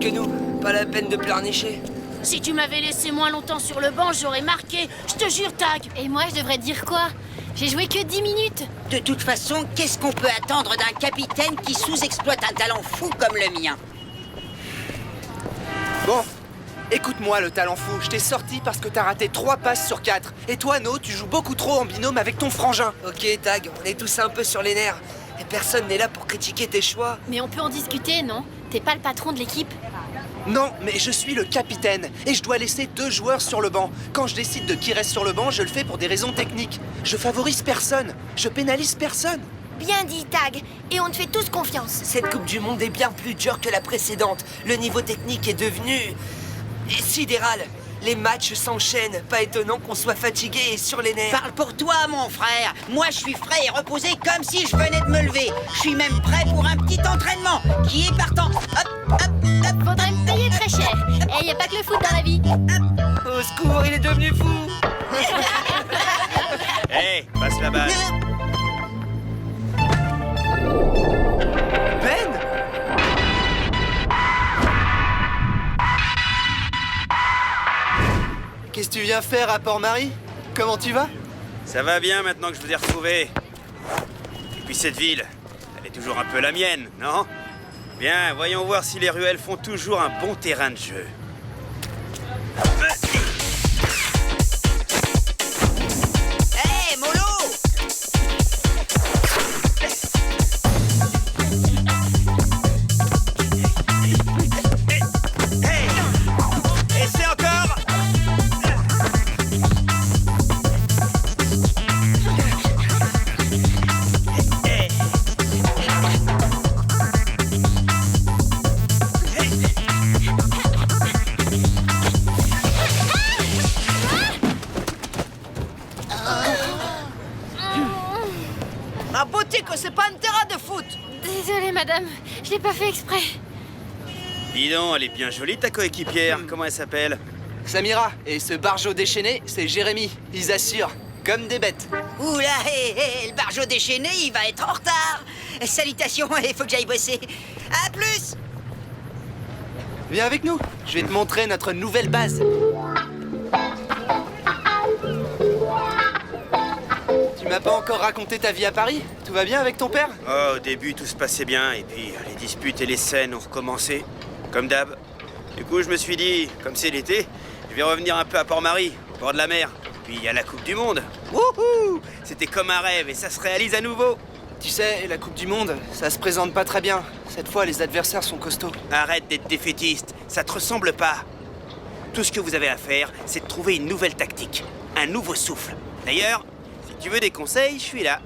que nous. Pas la peine de pleurnicher. Si tu m'avais laissé moins longtemps sur le banc, j'aurais marqué. Je te jure, Tag. Et moi, je devrais dire quoi? J'ai joué que 10 minutes. De toute façon, qu'est-ce qu'on peut attendre d'un capitaine qui sous-exploite un talent fou comme le mien? Bon, écoute-moi le talent fou, je t'ai sorti parce que t'as raté 3 passes sur 4. Et toi, No, tu joues beaucoup trop en binôme avec ton frangin. Ok, Tag, on est tous un peu sur les nerfs. Et personne n'est là pour critiquer tes choix. Mais on peut en discuter, non? T'es pas le patron de l'équipe. Non, mais je suis le capitaine et je dois laisser 2 joueurs sur le banc. Quand je décide de qui reste sur le banc, je le fais pour des raisons techniques. Je favorise personne, je pénalise personne. Bien dit, Tag. Et on te fait tous confiance. Cette Coupe du Monde est bien plus dure que la précédente. Le niveau technique est devenu... sidéral. Les matchs s'enchaînent. Pas étonnant qu'on soit fatigué et sur les nerfs. Parle pour toi, mon frère. Moi, je suis frais et reposé comme si je venais de me lever. Je suis même prêt pour un petit entraînement. Qui est partant? Hop, hop, hop. Faudrait me payer très cher. Et y a pas que le foot dans la vie. Au secours, il est devenu fou. Hé, passe la balle. Ben! Qu'est-ce que tu viens faire à Port-Marie? Comment tu vas? Ça va bien maintenant que je vous ai retrouvé. Et puis cette ville, elle est toujours un peu la mienne, non? Bien, voyons voir si les ruelles font toujours un bon terrain de jeu. Hé, mollo! Hey! Essaie encore! La beauté que c'est pas un terrain de foot! Désolée, madame. Je l'ai pas fait exprès. Dis donc, elle est bien jolie ta coéquipière. Comment elle s'appelle? Samira, et ce barjot déchaîné, c'est Jérémy. Ils assurent, comme des bêtes. Oula, hé, hé, le barjot déchaîné, il va être en retard. Salutations, il faut que j'aille bosser. À plus! Viens avec nous, je vais te montrer notre nouvelle base. Tu m'as pas encore raconté ta vie à Paris? Tout va bien avec ton père? Oh, au début, tout se passait bien, et puis les disputes et les scènes ont recommencé, comme d'hab. Du coup, je me suis dit, comme c'est l'été, je vais revenir un peu à Port-Marie, au bord de la mer. Puis il y a la Coupe du Monde. Wouhou! C'était comme un rêve, et ça se réalise à nouveau. Tu sais, la Coupe du Monde, ça se présente pas très bien. Cette fois, les adversaires sont costauds. Arrête d'être défaitiste, ça te ressemble pas. Tout ce que vous avez à faire, c'est de trouver une nouvelle tactique, un nouveau souffle. D'ailleurs, si tu veux des conseils, je suis là.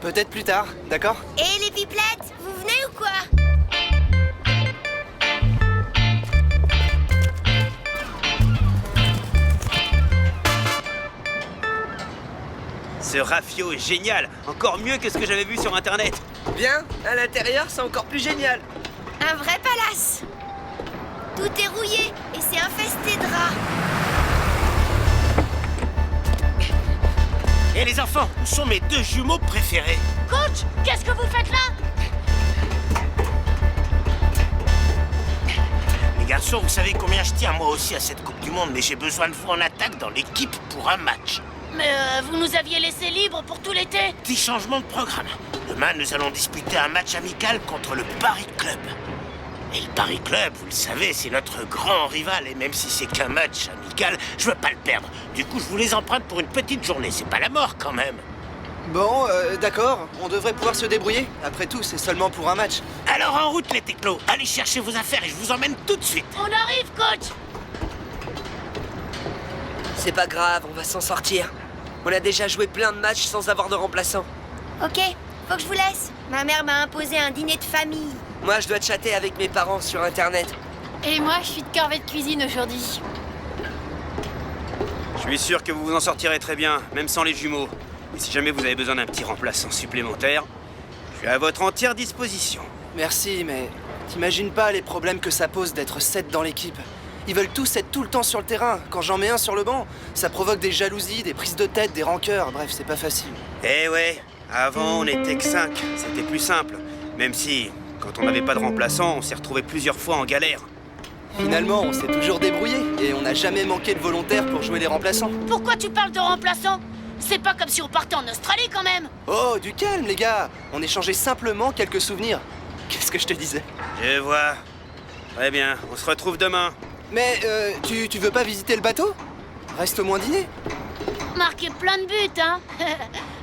Peut-être plus tard, d'accord? Et les pipelettes, vous venez ou quoi? Ce Rafio est génial, encore mieux que ce que j'avais vu sur Internet. Bien, à l'intérieur, c'est encore plus génial. Un vrai palace. Tout est rouillé et c'est infesté de rats. Et les enfants, où sont mes 2 jumeaux préférés? Coach, qu'est-ce que vous faites là? Les garçons, vous savez combien je tiens moi aussi à cette Coupe du Monde, mais j'ai besoin de vous en attaque dans l'équipe pour un match. Mais vous nous aviez laissé libre pour tout l'été. Petit changement de programme. Demain, nous allons disputer un match amical contre le Paris Club. Et le Paris Club, vous le savez, c'est notre grand rival. Et même si c'est qu'un match amical, je veux pas le perdre. Du coup, je vous les emprunte pour une petite journée. C'est pas la mort, quand même. Bon, d'accord, on devrait pouvoir se débrouiller. Après tout, c'est seulement pour un match. Alors, en route, les technos. Allez chercher vos affaires et je vous emmène tout de suite. On arrive, coach. C'est pas grave, on va s'en sortir. On a déjà joué plein de matchs sans avoir de remplaçant. Ok, faut que je vous laisse. Ma mère m'a imposé un dîner de famille. Moi, je dois chatter avec mes parents sur Internet. Et moi, je suis de corvée de cuisine aujourd'hui. Je suis sûr que vous vous en sortirez très bien, même sans les jumeaux. Et si jamais vous avez besoin d'un petit remplaçant supplémentaire, je suis à votre entière disposition. Merci, mais t'imagines pas les problèmes que ça pose d'être 7 dans l'équipe. Ils veulent tous être tout le temps sur le terrain. Quand j'en mets un sur le banc, ça provoque des jalousies, des prises de tête, des rancœurs. Bref, c'est pas facile. Eh ouais, avant on était que 5, c'était plus simple. Même si, quand on n'avait pas de remplaçant, on s'est retrouvé plusieurs fois en galère. Finalement, on s'est toujours débrouillé et on n'a jamais manqué de volontaires pour jouer les remplaçants. Pourquoi tu parles de remplaçant? C'est pas comme si on partait en Australie quand même. Oh, du calme, les gars. On échangeait simplement quelques souvenirs. Qu'est-ce que je te disais? Je vois. Très bien, on se retrouve demain. Mais tu veux pas visiter le bateau? Reste au moins dîner. Marquez plein de buts, hein.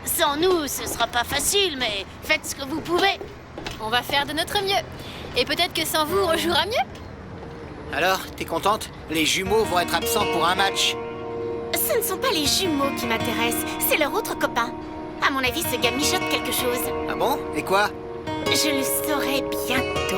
Sans nous, ce sera pas facile, mais faites ce que vous pouvez. On va faire de notre mieux. Et peut-être que sans vous, on jouera mieux. Alors, t'es contente? Les jumeaux vont être absents pour un match. Ce ne sont pas les jumeaux qui m'intéressent, c'est leur autre copain. À mon avis, ce gars mijote quelque chose. Ah bon? Et quoi? Je le saurai bientôt.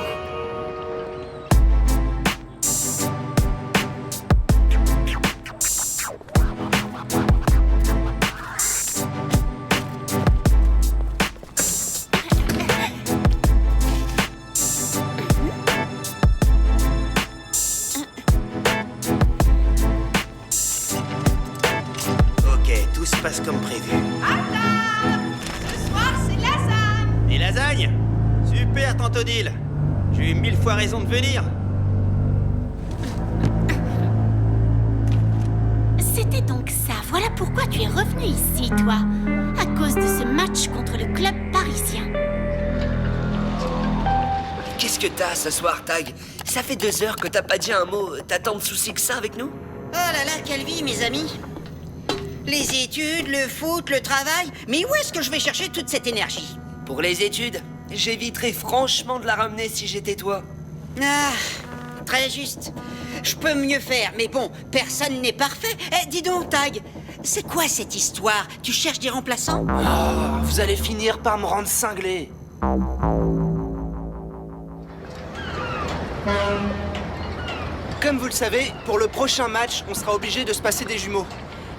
Ok, tout se passe comme prévu. Ce soir, c'est lasagne. Des lasagnes? Super, tante Odile. J'ai eu 1000 fois raison de venir. C'était donc ça. Voilà pourquoi tu es revenu ici, toi. À cause de ce match contre le club parisien. Qu'est-ce que t'as ce soir, Tag? Ça fait 2 heures que t'as pas dit un mot. T'as tant de soucis que ça avec nous? Oh là là, quelle vie, mes amis. Les études, le foot, le travail. Mais où est-ce que je vais chercher toute cette énergie? Pour les études, j'éviterais franchement de la ramener si j'étais toi. Ah, très juste. Je peux mieux faire, mais bon, personne n'est parfait. Eh, dis donc, Tag, c'est quoi cette histoire? Tu cherches des remplaçants? Oh, vous allez finir par me rendre cinglé. Comme vous le savez, pour le prochain match, on sera obligé de se passer des jumeaux.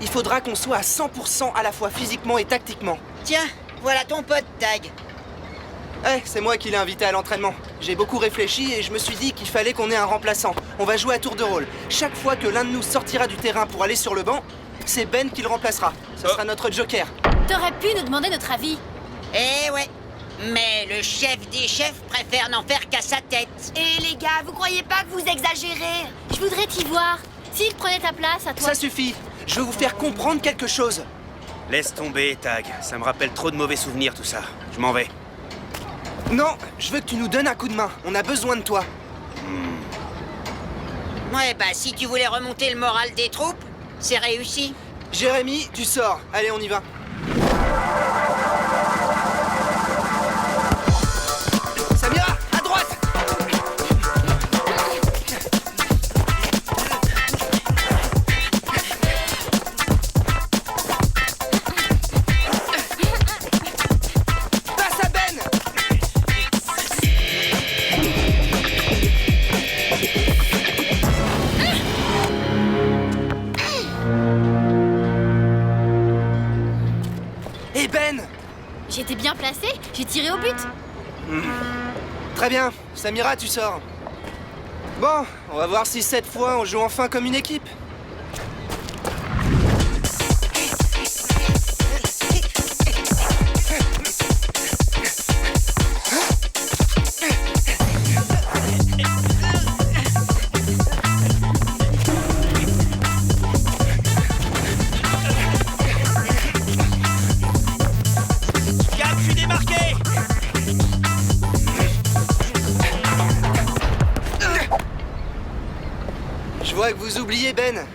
Il faudra qu'on soit à 100% à la fois physiquement et tactiquement. Tiens, voilà ton pote, Tag. Eh, c'est moi qui l'ai invité à l'entraînement. J'ai beaucoup réfléchi et je me suis dit qu'il fallait qu'on ait un remplaçant. On va jouer à tour de rôle. Chaque fois que l'un de nous sortira du terrain pour aller sur le banc, c'est Ben qui le remplacera. Ce sera notre joker. T'aurais pu nous demander notre avis. Eh ouais. Mais le chef des chefs préfère n'en faire qu'à sa tête. Et les gars, vous croyez pas que vous exagérez? Je voudrais t'y voir. S'il prenait ta place, à toi. Ça suffit. Je veux vous faire comprendre quelque chose. Laisse tomber, Tag. Ça me rappelle trop de mauvais souvenirs, tout ça. Je m'en vais. Non, je veux que tu nous donnes un coup de main. On a besoin de toi. Ouais, bah si tu voulais remonter le moral des troupes, c'est réussi. Jérémy, tu sors. Allez, on y va. Samira, à droite. Passe à Ben. Et Ben. J'étais bien placée, j'ai tiré au but. Très bien, Samira, tu sors. Bon, on va voir si cette fois on joue enfin comme une équipe. Cap, je suis démarqué. Je vois que vous oubliez Ben.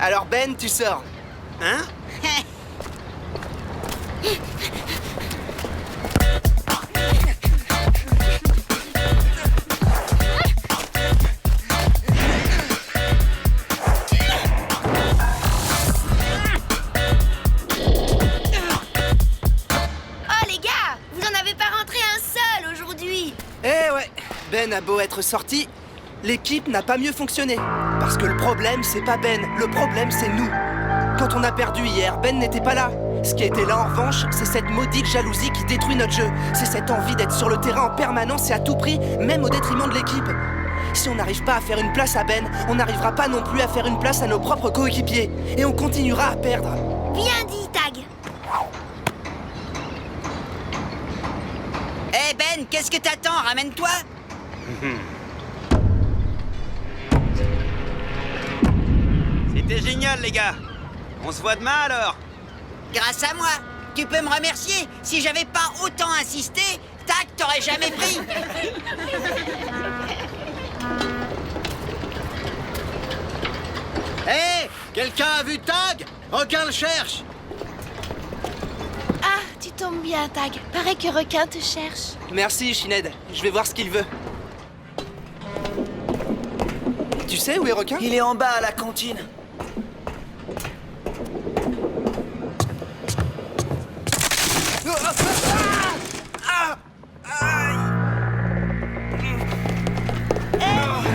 Alors Ben, tu sors. Hein? Oh les gars, vous en avez pas rentré un seul aujourd'hui. Eh ouais, Ben a beau être sorti, l'équipe n'a pas mieux fonctionné. Parce que le problème, c'est pas Ben, le problème, c'est nous. Quand on a perdu hier, Ben n'était pas là. Ce qui était là en revanche, c'est cette maudite jalousie qui détruit notre jeu. C'est cette envie d'être sur le terrain en permanence et à tout prix, même au détriment de l'équipe. Si on n'arrive pas à faire une place à Ben, on n'arrivera pas non plus à faire une place à nos propres coéquipiers. Et on continuera à perdre. Bien dit, Tag. Eh Ben, qu'est-ce que t'attends? Ramène-toi. C'était génial, les gars. On se voit demain, alors. Grâce à moi. Tu peux me remercier. Si j'avais pas autant insisté, Tag t'aurais jamais pris. Hé, quelqu'un a vu Tag? Requin le cherche. Ah, tu tombes bien, Tag. Paraît que Requin te cherche. Merci, Shined. Je vais voir ce qu'il veut. Tu sais où est Requin? Il est en bas à la cantine.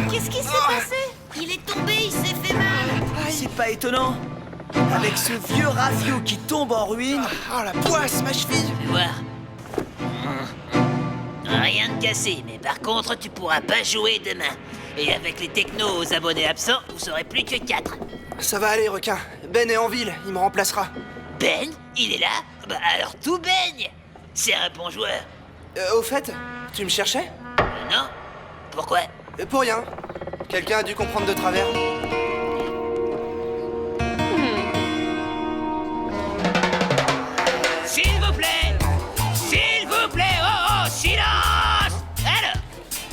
Qu'est-ce qui s'est passé? Il est tombé, il s'est fait mal. C'est pas étonnant. Avec ce vieux rafio qui tombe en ruine. Oh la poisse, ma cheville! Voir. Rien de cassé, mais par contre, tu pourras pas jouer demain. Et avec les technos aux abonnés absents, vous serez plus que 4. Ça va aller, Requin. Ben est en ville, il me remplacera. Ben? Il est là? Bah alors tout baigne! C'est un bon joueur. Au fait, tu me cherchais? Non? Pourquoi? Pour rien. Quelqu'un a dû comprendre de travers. S'il vous plaît! S'il vous plaît! Oh, silence! Alors,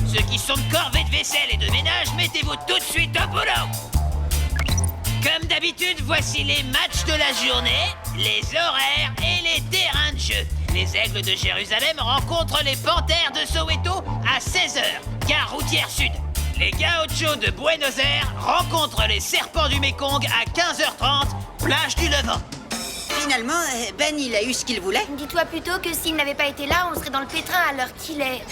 ceux qui sont de corvée de vaisselle et de ménage, mettez-vous tout de suite au boulot! Comme d'habitude, voici les matchs de la journée, les horaires et les terrains de jeu. Les Aigles de Jérusalem rencontrent les Panthères de Soweto à 16h, gare routière sud. Les Gauchos de Buenos Aires rencontrent les Serpents du Mékong à 15h30, plage du Levant. Finalement, Ben, il a eu ce qu'il voulait. Dis-toi plutôt que s'il n'avait pas été là, on serait dans le pétrin à l'heure qu'il est.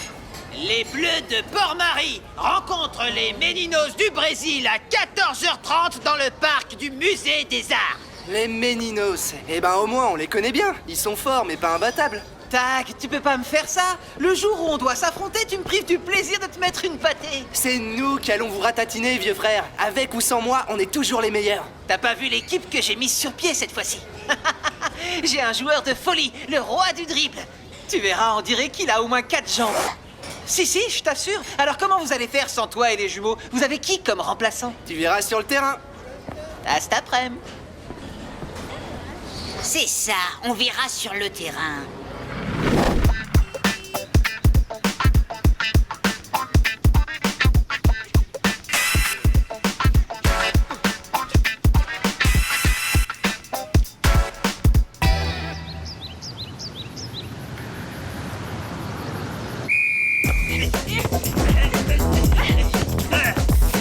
Les Bleus de Port-Marie rencontrent les Meninos du Brésil à 14h30 dans le parc du Musée des Arts. Les Meninos. Eh ben au moins, on les connaît bien. Ils sont forts, mais pas imbattables. Tag, tu peux pas me faire ça. Le jour où on doit s'affronter, tu me prives du plaisir de te mettre une pâtée. C'est nous qui allons vous ratatiner, vieux frère. Avec ou sans moi, on est toujours les meilleurs. T'as pas vu l'équipe que j'ai mise sur pied cette fois-ci? J'ai un joueur de folie, le roi du dribble. Tu verras, on dirait qu'il a au moins 4 jambes. Si, je t'assure. Alors comment vous allez faire sans toi et les jumeaux? Vous avez qui comme remplaçant? Tu verras sur le terrain. À cet après-midi. C'est ça, on verra sur le terrain.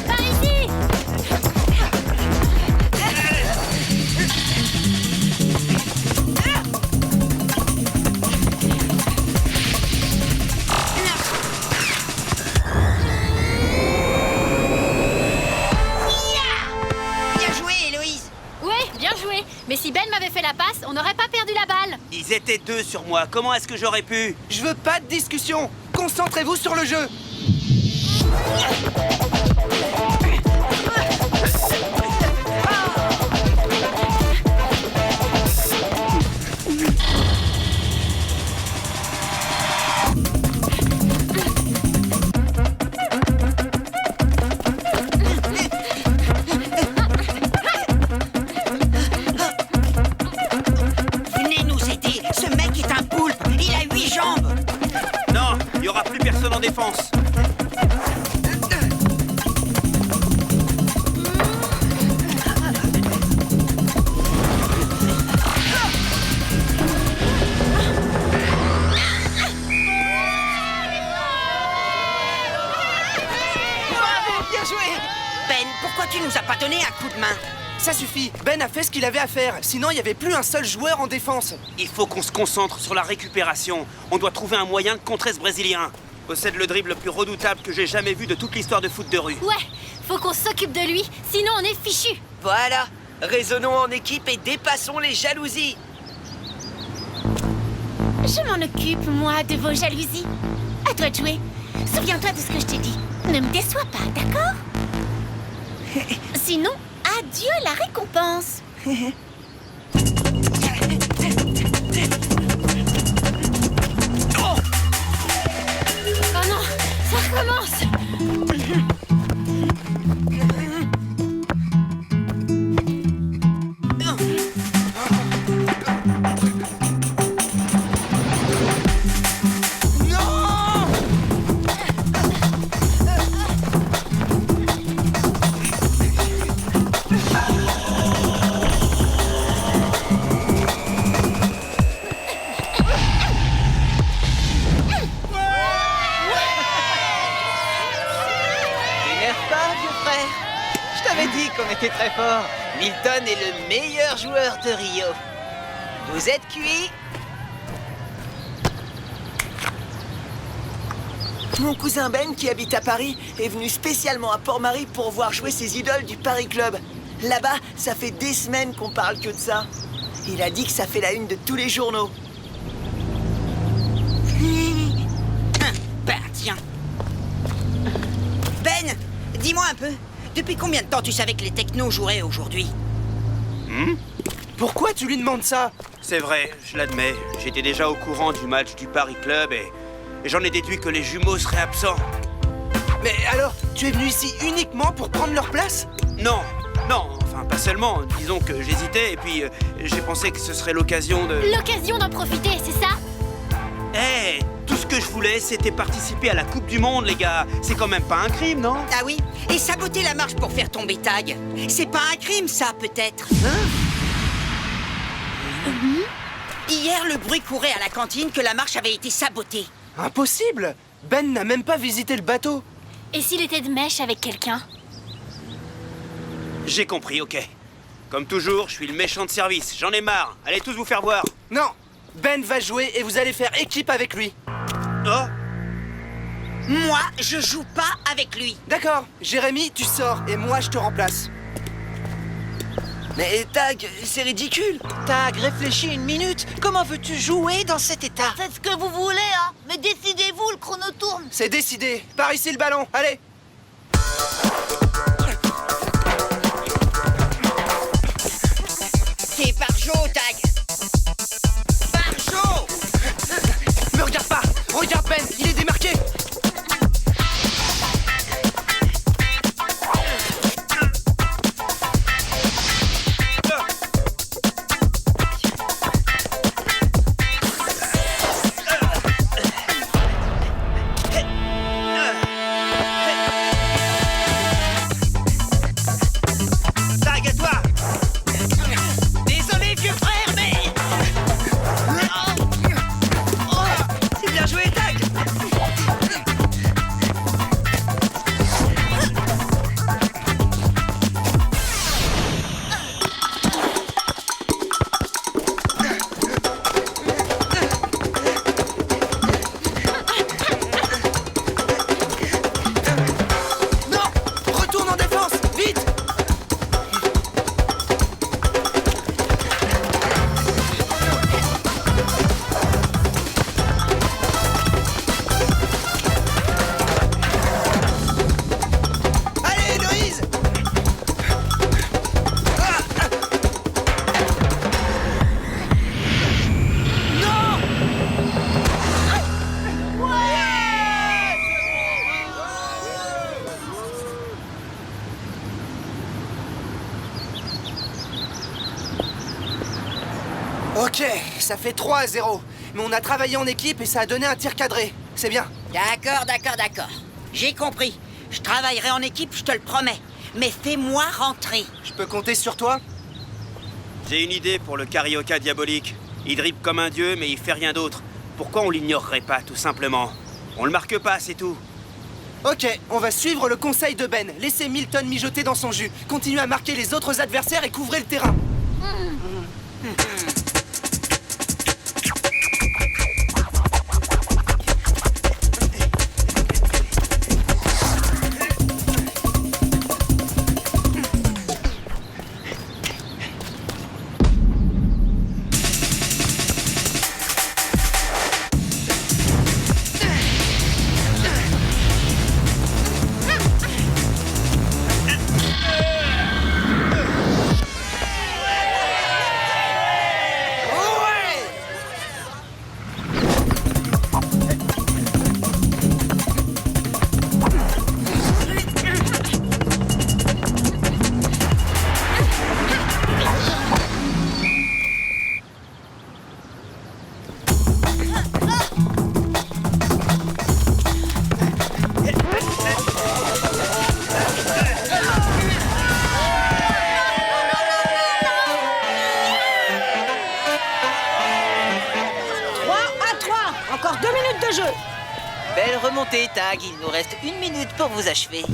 Par ici! Bien joué, Héloïse. Ouais, bien joué. Mais si Ben m'avait fait la passe, on n'aurait pas perdu la balle. Ils étaient 2 sur moi. Comment est-ce que j'aurais pu? Je veux pas de discussion. Concentrez-vous sur le jeu. Venez nous aider. Ce mec est un poulpe. Il a 8 jambes. Non, il y aura plus personne en défense. Bravo, bien joué. Ben, pourquoi tu nous as pas donné un coup de main? Ça suffit. Ben a fait ce qu'il avait à faire. Sinon, il n'y avait plus un seul joueur en défense. Il faut qu'on se concentre sur la récupération. On doit trouver un moyen de contrer ce Brésilien. Possède le dribble le plus redoutable que j'ai jamais vu de toute l'histoire de foot de rue. Ouais, faut qu'on s'occupe de lui, sinon on est fichu. Voilà. Raisonnons en équipe et dépassons les jalousies. Je m'en occupe, moi, de vos jalousies. À toi de jouer. Souviens-toi de ce que je t'ai dit. Ne me déçois pas, d'accord? Sinon, adieu la récompense. Oh non, ça recommence. Je t'avais dit qu'on était très fort. Milton est le meilleur joueur de Rio. Vous êtes cuits? Mon cousin Ben, qui habite à Paris, est venu spécialement à Port-Marie pour voir jouer ses idoles du Paris Club. Là-bas, ça fait des semaines qu'on parle que de ça. Il a dit que ça fait la une de tous les journaux. Bah tiens. Ben, dis-moi un peu, depuis combien de temps tu savais que les technos joueraient aujourd'hui? Pourquoi tu lui demandes ça? C'est vrai, je l'admets. J'étais déjà au courant du match du Paris Club et j'en ai déduit que les jumeaux seraient absents. Mais alors, tu es venu ici uniquement pour prendre leur place? Non, enfin pas seulement. Disons que j'hésitais et puis j'ai pensé que ce serait l'occasion de... L'occasion d'en profiter, c'est ça? Eh, tout ce que je voulais, c'était participer à la Coupe du Monde, les gars. C'est quand même pas un crime, non? Ah oui? Et saboter la marche pour faire tomber Tag? C'est pas un crime, ça, peut-être? Hier, le bruit courait à la cantine que la marche avait été sabotée. Impossible! Ben n'a même pas visité le bateau. Et s'il était de mèche avec quelqu'un? J'ai compris, ok. Comme toujours, je suis le méchant de service. J'en ai marre. Allez tous vous faire voir. Non! Ben va jouer et vous allez faire équipe avec lui. Oh, Moi, je joue pas avec lui. D'accord, Jérémy, tu sors et moi je te remplace. Mais Tag, c'est ridicule. Tag, réfléchis une minute. Comment veux-tu jouer dans cet état? Faites ce que vous voulez, hein. Mais décidez-vous, le chrono tourne. C'est décidé. Par ici le ballon, allez! C'est Barjo, Tag. Barjo! Me regarde pas! Regarde Ben, il est démarqué! Tag, à toi. Désolé, vieux frère, mais... C'est bien joué, Tag. Non! Retourne en défense! Vite! Allez, Héloïse! Non! Ok, ça fait 3-0. Mais on a travaillé en équipe et ça a donné un tir cadré. C'est bien. D'accord. J'ai compris. Je travaillerai en équipe, je te le promets. Mais fais-moi rentrer. Je peux compter sur toi? j'ai une idée pour le Carioca diabolique. Il dribble comme un dieu, mais il fait rien d'autre. Pourquoi on l'ignorerait pas, tout simplement? On le marque pas, c'est tout. Ok, on va suivre le conseil de Ben. Laissez Milton mijoter dans son jus. Continuez à marquer les autres adversaires et couvrez le terrain. Belle remontée, Tag. Il nous reste 1 minute pour vous achever.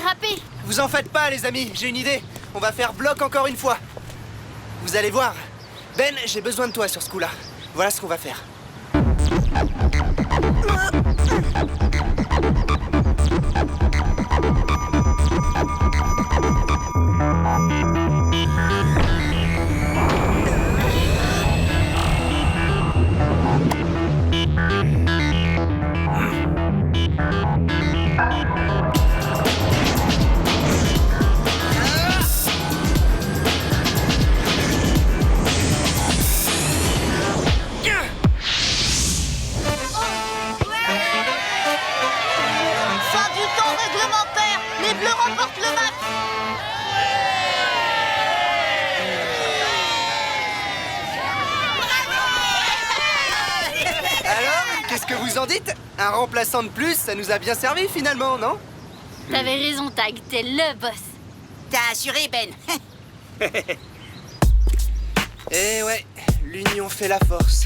dérapé. Vous en faites pas, les amis, j'ai une idée. On va faire bloc encore une fois. Vous allez voir. Ben, j'ai besoin de toi sur ce coup-là. Voilà ce qu'on va faire. Fin du temps réglementaire. Les Bleus remportent le match. Alors, qu'est-ce que vous en dites? Un remplaçant de plus, ça nous a bien servi finalement, non? T'avais raison, Tag, t'es le boss. T'as assuré, Ben. Eh ouais, l'union fait la force.